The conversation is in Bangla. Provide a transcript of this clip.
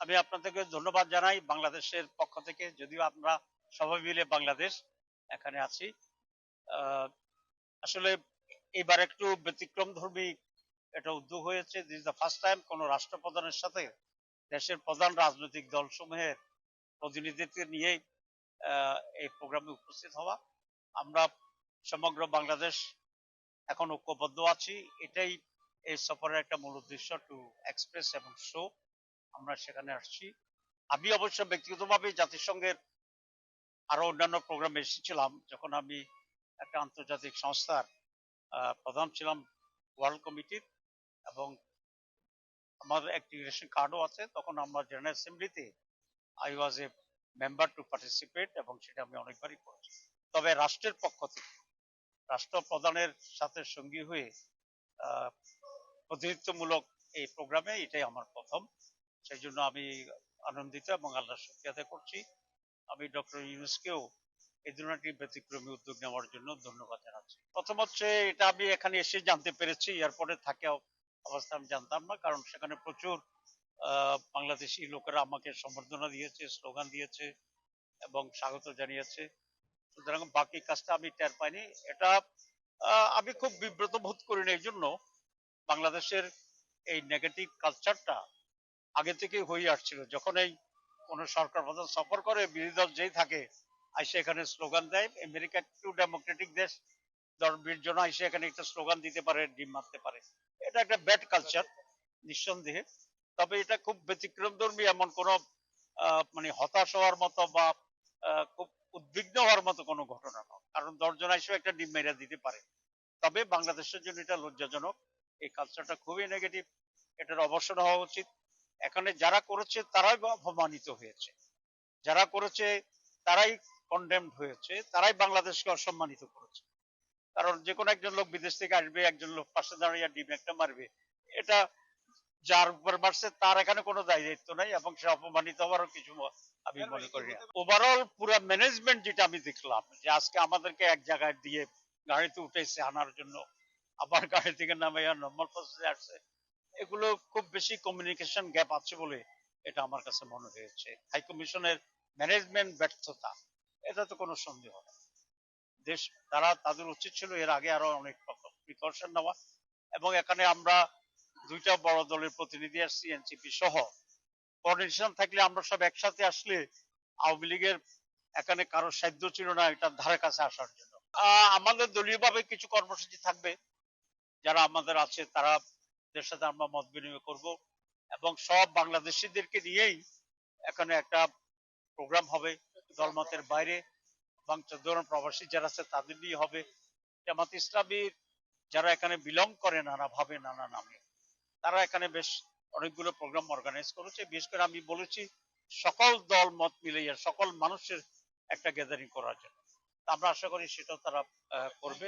আমি আপনাদেরকে ধন্যবাদ জানাই বাংলাদেশের পক্ষ থেকে, যদিও আমরা সবাই মিলে বাংলাদেশ এখানে আছি। আহ, আসলে এবার একটু ব্যতিক্রমধর্মী এটা উদ্যোগ হয়েছে। This is the first time কোন রাষ্ট্রপ্রধানের সাথে দেশের প্রধান রাজনৈতিক দলসমূহের প্রতিনিধিত্ব নিয়ে এই প্রোগ্রামে উপস্থিত হওয়া। আমরা সমগ্র বাংলাদেশ এখন ঐক্যবদ্ধ আছি, এটাই এই সফরের একটা মূল উদ্দেশ্য, টু এক্সপ্রেস এবং শো আমরা সেখানে আসছি। আমি অবশ্য ব্যক্তিগতভাবে জাতিসংঘের আরো অন্যান্য প্রোগ্রামে এসেছিলাম যখন আমি একটা আন্তর্জাতিক সংস্থার প্রধান ছিলাম, ওয়ার্ল্ড কমিটির, এবং আমার একটি রেশন কার্ডও আছে। তখন আমার জেনারেল অ্যাসেম্বলিতে I was a member to participate, এবং সেটা আমি অনেকবারই করেছি। তবে রাষ্ট্রের পক্ষ থেকে রাষ্ট্রপ্রধানের সাথে সঙ্গী হয়ে আহ, প্রতিনিধিত্বমূলক এই প্রোগ্রামে এটাই আমার প্রথম। সেই জন্য আমি আনন্দিত এবং আল্লাহর শুকরিয়া আদায় করছি। আমি ডক্টর ইউনূসকেও এই ধরনের একটি ব্যতিক্রমী উদ্যোগ নেওয়ার জন্য ধন্যবাদ জানাচ্ছি। প্রথম হচ্ছে, এটা আমি এখানে এসে জানতে পেরেছি, এয়ারপোর্টে থাকে অবস্থা আমি জানতাম না, কারণ সেখানে প্রচুর বাংলাদেশি লোকেরা আমাকে সম্বর্ধনা দিয়েছে, স্লোগান দিয়েছে এবং স্বাগত জানিয়েছে। সুতরাং বাকি কাজটা আমি টের পাইনি। এটা আমি খুব বিব্রত বোধ করি না, এই জন্য বাংলাদেশের এই নেগেটিভ কালচারটা আগে থেকেই হয়ে আসছিল। যখন এই কোন সরকার প্রধান সফর করে, বিরোধী দল যেই থাকে আইসে এখানে স্লোগান দেয়। আমেরিকা একটু ডেমোক্রেটিক দেশ, 10-20 জন আইসে এখানে একটা স্লোগান দিতে পারে, ডিম মারতে পারে। এটা একটা ব্যাড কালচার নিঃসন্দেহে। তবে এটা খুব ব্যতিক্রমধর্মী, এমন কোন মানে হতাশ হওয়ার মতো বা খুব উদ্বিগ্ন হওয়ার মতো কোনো ঘটনা নয়, কারণ 10 জন আইসেও একটা ডিম মেরে দিতে পারে। তবে বাংলাদেশের জন্য এটা লজ্জাজনক, এই কালচারটা খুবই নেগেটিভ, এটার অবসান হওয়া উচিত। এখানে যারা করেছে তারাই অপমানিত হয়েছে, যারা করেছে তারাই কন্ডেমড হয়েছে, তারাই বাংলাদেশকে অসম্মানিত করেছে। কারণ যে কোনো একজন লোক বিদেশ থেকে আসবে, একজন লোক পাশে দাঁড়িয়ে ডিম একটা মারবে, এটা যার উপর মারছে তার এখানে কোনো দায়িত্ব নাই, এবং সে অপমানিত হওয়ারও কিছু আমি মনে করি না। ওভারঅল পুরো ম্যানেজমেন্ট যেটা আমি দেখলাম, যে আজকে আমাদেরকে এক জায়গায় দিয়ে গাড়িতে উঠেছে আনার জন্য, আবার গাড়ি থেকে নামে নর্মাল প্রসেসে আসছে, এগুলো খুব বেশি কমিউনিকেশন গ্যাপ আছে বলে এটা আমার কাছে মনে হয়েছে। হাই কমিশনের ম্যানেজমেন্ট ব্যর্থতা, এটা তো কোনো সন্দেহ নেই। দেশ তারা তাদের উচিত ছিল এর আগে আরো অনেক প্রিকশন নেওয়া। এবং এখানে আমরা দুইটা বড় দলের প্রতিনিধি আসছি, এনসিপি সহ। কোঅর্ডিনেশন থাকলে আমরা সব একসাথে আসলে আওয়ামী লীগের এখানে কারো সাধ্য ছিল না এটার ধারে কাছে আসার জন্য। আমাদের দলীয় ভাবে কিছু কর্মসূচি থাকবে, যারা আমাদের আছে তাদের সাথে আমরা মত বিনিময় করব, এবং সব বাংলাদেশিদেরকে নিয়েই এখানে একটা প্রোগ্রাম হবে দলমতের বাইরে, এবং ধরুন প্রবাসী যারা আছে তাদের নিয়ে হবে। জামাত ইসলামীর যারা এখানে বিলং করে নানা ভাবে নানা নামে, তারা এখানে বেশ অনেকগুলো প্রোগ্রাম অর্গানাইজ করেছে। বিশেষ করে আমি বলেছি সকল দল মত মিলিয়ে সকল মানুষের একটা গ্যাদারিং করার জন্য। আমরা আশা করি সেটাও তারা করবে।